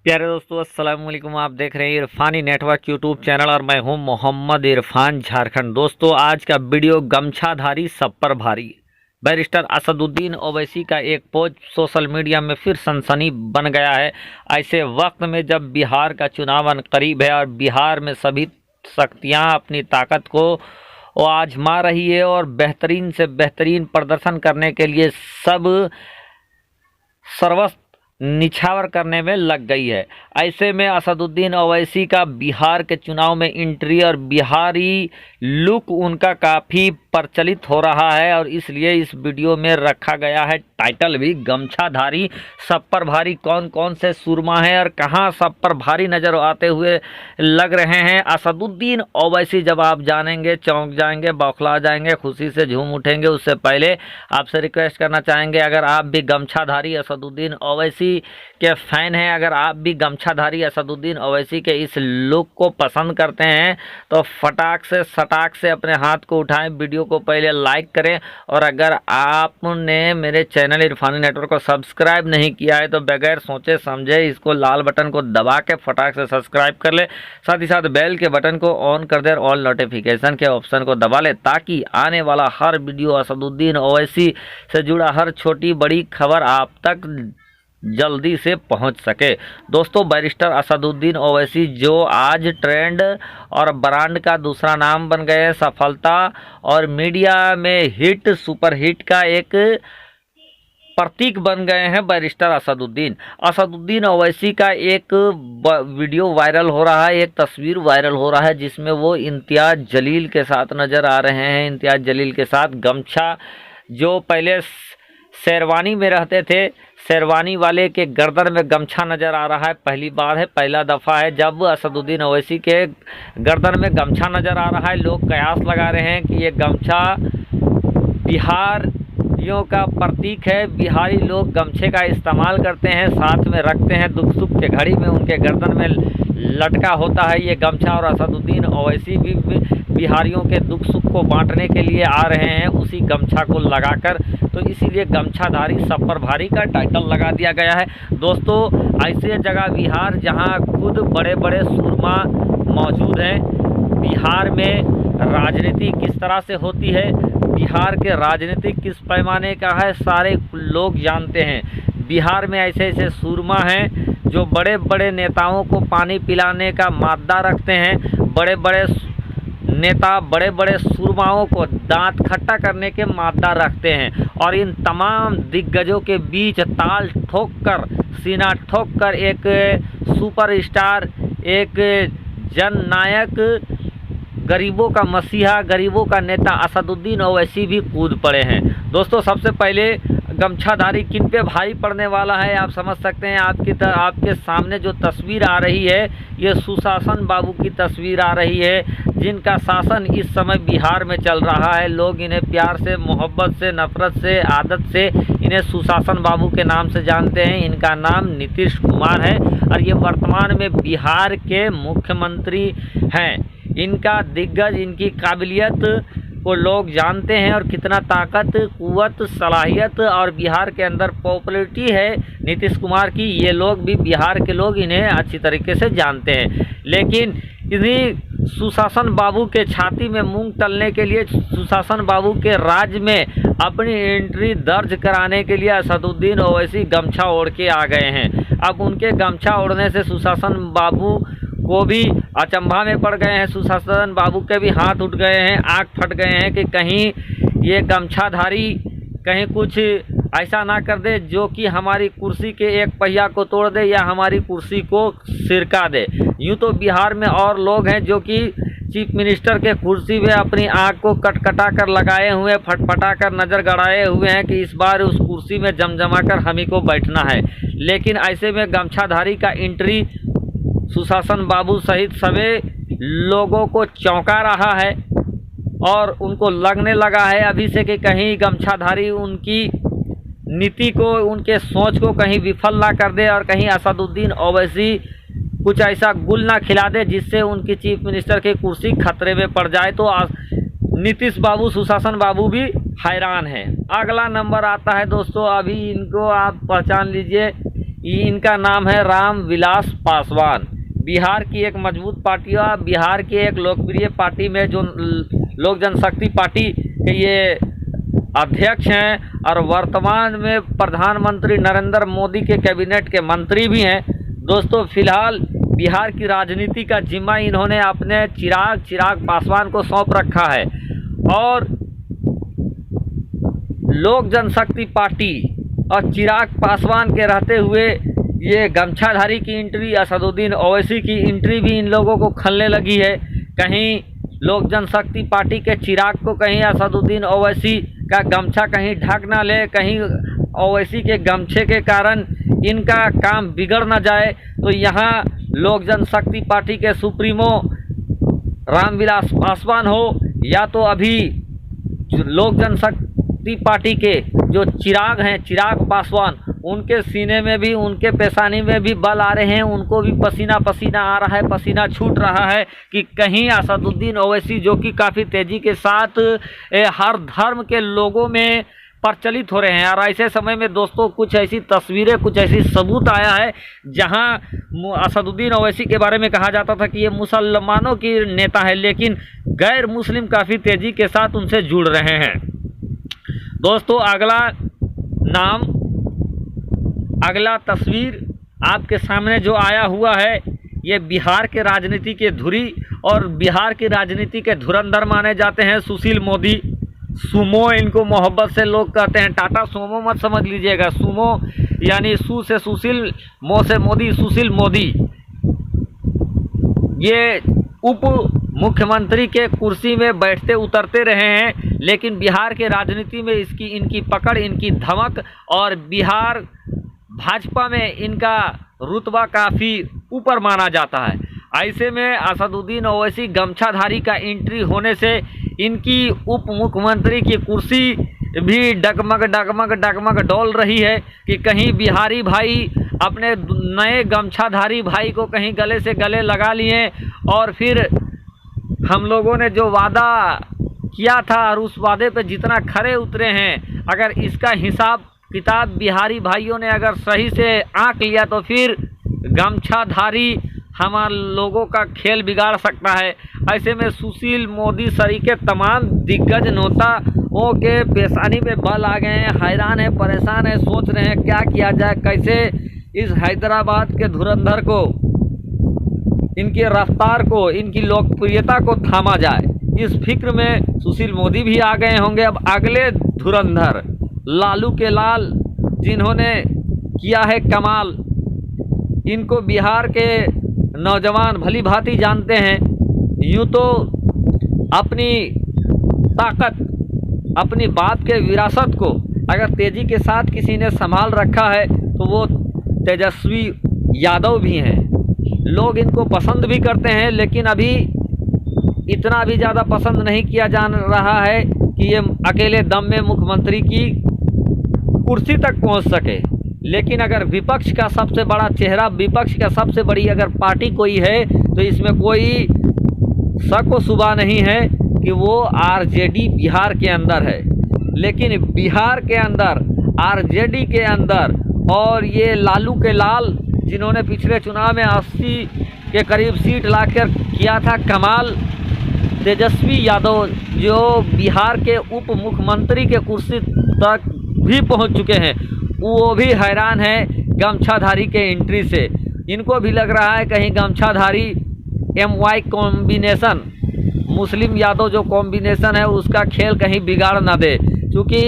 प्यारे दोस्तों, अस्सलाम वालेकुम। आप देख रहे हैं इरफानी नेटवर्क यूट्यूब चैनल और मैं हूं मोहम्मद इरफान झारखंड। दोस्तों, आज का वीडियो गमछाधारी सब पर भारी। बैरिस्टर असदुद्दीन ओवैसी का एक पोस्ट सोशल मीडिया में फिर सनसनी बन गया है। ऐसे वक्त में जब बिहार का चुनाव करीब है और बिहार में सभी शक्तियां अपनी ताकत को वो आजमा रही है और बेहतरीन से बेहतरीन प्रदर्शन करने के लिए सब सर्वस्व निछावर करने में लग गई है। ऐसे में असदुद्दीन ओवैसी का बिहार के चुनाव में एंट्री और बिहारी लुक उनका काफ़ी प्रचलित हो रहा है और इसलिए इस वीडियो में रखा गया है टाइटल भी गमछाधारी सब पर भारी। कौन कौन से सुरमा हैं और कहां सब पर भारी नज़र आते हुए लग रहे हैं असदुद्दीन ओवैसी, जब आप जानेंगे चौंक जाएंगे, बौखला जाएंगे, खुशी से झूम उठेंगे। उससे पहले आपसे रिक्वेस्ट करना चाहेंगे, अगर आप भी गमछाधारी असदुद्दीन ओवैसी के फैन हैं, अगर आप भी गमछाधारी असदुद्दीन ओवैसी के इस लुक को पसंद करते हैं तो फटाक से सटाक से अपने हाथ को उठाएं, वीडियो को पहले लाइक करें और अगर आपने मेरे चैनल इरफानी नेटवर्क को सब्सक्राइब नहीं किया है तो बगैर सोचे समझे इसको लाल बटन को दबा के फटाक से सब्सक्राइब कर ले। साथ ही साथ बेल के बटन को ऑन कर दे और ऑल नोटिफिकेशन के ऑप्शन को दबा ले ताकि आने वाला हर वीडियो असदुद्दीन ओवैसी से जुड़ा हर छोटी बड़ी खबर आप तक जल्दी से पहुंच सके। दोस्तों, बैरिस्टर असदुद्दीन ओवैसी जो आज ट्रेंड और ब्रांड का दूसरा नाम बन गए, सफलता और मीडिया में हिट सुपर हिट का एक प्रतीक बन गए हैं बैरिस्टर असदुद्दीन ओवैसी का एक वीडियो वायरल हो रहा है, एक तस्वीर वायरल हो रहा है जिसमें वो इम्तियाज़ जलील के साथ नज़र आ रहे हैं। इम्तियाज़ जलील के साथ गमछा, जो पहले शेरवानी में रहते थे, शेरवानी वाले के गर्दन में गमछा नज़र आ रहा है। पहली बार है, पहला दफ़ा है जब असदुद्दीन ओवैसी के गर्दन में गमछा नज़र आ रहा है। लोग कयास लगा रहे हैं कि ये गमछा बिहारियों का प्रतीक है, बिहारी लोग गमछे का इस्तेमाल करते हैं, साथ में रखते हैं, दुख सुख के घड़ी में उनके गर्दन में लटका होता है ये गमछा। और असदुद्दीन ओवैसी भी बिहारियों के दुख सुख को बांटने के लिए आ रहे हैं उसी गमछा को लगाकर, तो इसीलिए गमछाधारी सब पर भारी का टाइटल लगा दिया गया है। दोस्तों, ऐसे जगह बिहार जहां खुद बड़े बड़े सूरमा मौजूद हैं, बिहार में राजनीति किस तरह से होती है, बिहार के राजनीतिक किस पैमाने का है, सारे लोग जानते हैं। बिहार में ऐसे ऐसे सूरमा हैं जो बड़े बड़े नेताओं को पानी पिलाने का मादा रखते हैं, बड़े बड़े नेता बड़े बड़े सूरमाओं को दांत खट्टा करने के मादा रखते हैं और इन तमाम दिग्गजों के बीच ताल ठोक कर, सीना ठोक कर एक सुपरस्टार, एक जननायक, गरीबों का मसीहा, गरीबों का नेता असदुद्दीन ओवैसी भी कूद पड़े हैं। दोस्तों, सबसे पहले गमछाधारी किन पे भारी पड़ने वाला है आप समझ सकते हैं। आपके सामने जो तस्वीर आ रही है ये सुशासन बाबू की तस्वीर आ रही है, जिनका शासन इस समय बिहार में चल रहा है। लोग इन्हें प्यार से, मोहब्बत से, नफरत से, आदत से इन्हें सुशासन बाबू के नाम से जानते हैं। इनका नाम नीतीश कुमार है और ये वर्तमान में बिहार के मुख्यमंत्री हैं। इनका दिग्गज, इनकी काबिलियत को लोग जानते हैं और कितना ताकत, कुव्वत, सलाहियत और बिहार के अंदर पॉपुलैरिटी है नीतीश कुमार की, ये लोग भी, बिहार के लोग इन्हें अच्छी तरीके से जानते हैं। लेकिन इन्हीं सुशासन बाबू के छाती में मूंग तलने के लिए, सुशासन बाबू के राज्य में अपनी एंट्री दर्ज कराने के लिए असदुद्दीन ओवैसी गमछा ओढ़ के आ गए हैं। अब उनके गमछा ओढ़ने से सुशासन बाबू को भी अचंभा में पड़ गए हैं, सुशासन बाबू के भी हाथ उठ गए हैं, आँख फट गए हैं कि कहीं ये गमछाधारी कहीं कुछ ऐसा ना कर दे जो कि हमारी कुर्सी के एक पहिया को तोड़ दे या हमारी कुर्सी को सिरका दे। यूँ तो बिहार में और लोग हैं जो कि चीफ मिनिस्टर के कुर्सी में अपनी आँख को कटकटा कर लगाए हुए, फटफटा कर नज़र गड़ाए हुए हैं कि इस बार उस कुर्सी में जमजमा कर हम ही को बैठना है। लेकिन ऐसे में गमछाधारी का एंट्री सुशासन बाबू सहित सभी लोगों को चौंका रहा है और उनको लगने लगा है अभी से कि कहीं गमछाधारी उनकी नीति को, उनके सोच को कहीं विफल ना कर दे और कहीं असदुद्दीन ओवैसी कुछ ऐसा गुल ना खिला दे जिससे उनकी चीफ मिनिस्टर की कुर्सी खतरे में पड़ जाए। तो नीतीश बाबू, सुशासन बाबू भी हैरान हैं। अगला नंबर आता है दोस्तों, अभी इनको आप पहचान लीजिए, इनका नाम है रामविलास पासवान। बिहार की एक मजबूत पार्टी और बिहार की एक लोकप्रिय पार्टी में जो लोक जनशक्ति पार्टी के ये अध्यक्ष हैं और वर्तमान में प्रधानमंत्री नरेंद्र मोदी के कैबिनेट के मंत्री भी हैं। दोस्तों, फिलहाल बिहार की राजनीति का जिम्मा इन्होंने अपने चिराग पासवान को सौंप रखा है और लोक जनशक्ति पार्टी और चिराग पासवान के रहते हुए ये गमछाधारी की एंट्री, असदुद्दीन ओवैसी की एंट्री भी इन लोगों को खलने लगी है। कहीं लोक जनशक्ति पार्टी के चिराग को कहीं असदुद्दीन ओवैसी का गमछा कहीं ढक ना ले, कहीं ओवैसी के गमछे के कारण इनका काम बिगड़ ना जाए। तो यहाँ लोक जनशक्ति पार्टी के सुप्रीमो रामविलास पासवान हो या तो अभी लोक जनशक्ति पार्टी के जो चिराग हैं, चिराग पासवान, उनके सीने में भी, उनके पेशानी में भी बल आ रहे हैं, उनको भी पसीना पसीना आ रहा है, पसीना छूट रहा है कि कहीं असदुद्दीन ओवैसी जो कि काफ़ी तेज़ी के साथ हर धर्म के लोगों में प्रचलित हो रहे हैं। और ऐसे समय में दोस्तों कुछ ऐसी तस्वीरें, कुछ ऐसी सबूत आया है जहां असदुद्दीन ओवैसी के बारे में कहा जाता था कि ये मुसलमानों की नेता है, लेकिन गैर मुस्लिम काफ़ी तेज़ी के साथ उनसे जुड़ रहे हैं। दोस्तों, अगला तस्वीर आपके सामने जो आया हुआ है, ये बिहार के राजनीति के धुरी और बिहार की राजनीति के धुरंधर माने जाते हैं सुशील मोदी। सुमो इनको मोहब्बत से लोग कहते हैं, टाटा सुमो मत समझ लीजिएगा। सुमो यानी सु से सुशील, मो से मोदी, सुशील मोदी। ये उप मुख्यमंत्री के कुर्सी में बैठते उतरते रहे हैं, लेकिन बिहार के राजनीति में इनकी पकड़, इनकी धमक और बिहार भाजपा में इनका रुतबा काफ़ी ऊपर माना जाता है। ऐसे में असदुद्दीन ओवैसी गमछाधारी का एंट्री होने से इनकी उप मुख्यमंत्री की कुर्सी भी डगमग डोल रही है कि कहीं बिहारी भाई अपने नए गमछाधारी भाई को कहीं गले से गले लगा लिए और फिर हम लोगों ने जो वादा किया था और उस वादे पे जितना खरे उतरे हैं, अगर इसका हिसाब किताब बिहारी भाइयों ने अगर सही से आंक लिया तो फिर गमछाधारी हमारे लोगों का खेल बिगाड़ सकता है। ऐसे में सुशील मोदी सरीके तमाम दिग्गज नेताओं के पेशानी में बल आ गए हैं, हैरान है, परेशान है, सोच रहे हैं क्या किया जाए, कैसे इस हैदराबाद के धुरंधर को, इनकी रफ्तार को, इनकी लोकप्रियता को थामा जाए। इस फिक्र में सुशील मोदी भी आ गए होंगे। अब अगले धुरंधर लालू के लाल, जिन्होंने किया है कमाल, इनको बिहार के नौजवान भली भांति जानते हैं। यूँ तो अपनी ताकत, अपनी बाप के विरासत को अगर तेज़ी के साथ किसी ने संभाल रखा है तो वो तेजस्वी यादव भी हैं। लोग इनको पसंद भी करते हैं, लेकिन अभी इतना भी ज़्यादा पसंद नहीं किया जा रहा है कि ये अकेले दम में मुख्यमंत्री की कुर्सी तक पहुंच सके। लेकिन अगर विपक्ष का सबसे बड़ा चेहरा, विपक्ष का सबसे बड़ी अगर पार्टी कोई है तो इसमें कोई शक व शुबा नहीं है कि वो आरजेडी बिहार के अंदर है। लेकिन बिहार के अंदर, आरजेडी के अंदर, और ये लालू के लाल जिन्होंने पिछले चुनाव में 80 के करीब सीट लाकर किया था कमाल, तेजस्वी यादव जो बिहार के उप मुख्यमंत्री के कुर्सी तक भी पहुंच चुके हैं, वो भी हैरान है गमछाधारी के एंट्री से। इनको भी लग रहा है कहीं गमछाधारी MY कॉम्बिनेशन, मुस्लिम यादव जो कॉम्बिनेशन है उसका खेल कहीं बिगाड़ ना दे, क्योंकि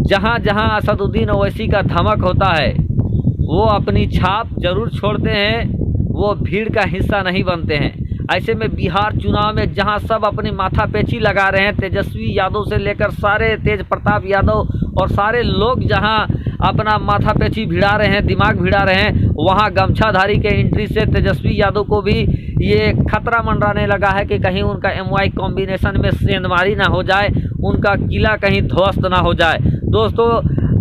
जहां जहां असदुद्दीन ओवैसी का धमक होता है वो अपनी छाप जरूर छोड़ते हैं, वो भीड़ का हिस्सा नहीं बनते हैं। ऐसे में बिहार चुनाव में जहां सब अपनी माथापेची लगा रहे हैं, तेजस्वी यादव से लेकर सारे तेज प्रताप यादव और सारे लोग जहां अपना माथापेची भिड़ा रहे हैं, दिमाग भिड़ा रहे हैं, वहां गमछाधारी के एंट्री से तेजस्वी यादव को भी ये खतरा मंडराने लगा है कि कहीं उनका MY कॉम्बिनेशन में सेंधमारी ना हो जाए, उनका किला कहीं ध्वस्त ना हो जाए। दोस्तों,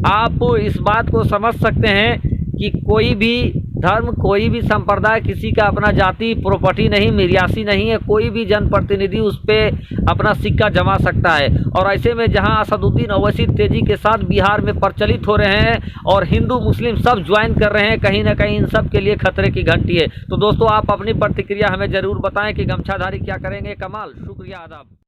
आप इस बात को समझ सकते हैं कि कोई भी धर्म, कोई भी संप्रदाय, किसी का अपना जाति प्रॉपर्टी नहीं, मिर्यासी नहीं है। कोई भी जनप्रतिनिधि उस पर अपना सिक्का जमा सकता है। और ऐसे में जहां असदुद्दीन ओवैसी तेजी के साथ बिहार में प्रचलित हो रहे हैं और हिंदू मुस्लिम सब ज्वाइन कर रहे हैं, कहीं ना कहीं इन सब के लिए खतरे की घंटी है। तो दोस्तों, आप अपनी प्रतिक्रिया हमें जरूर बताएं कि गमछाधारी क्या करेंगे कमाल। शुक्रिया, आदाब।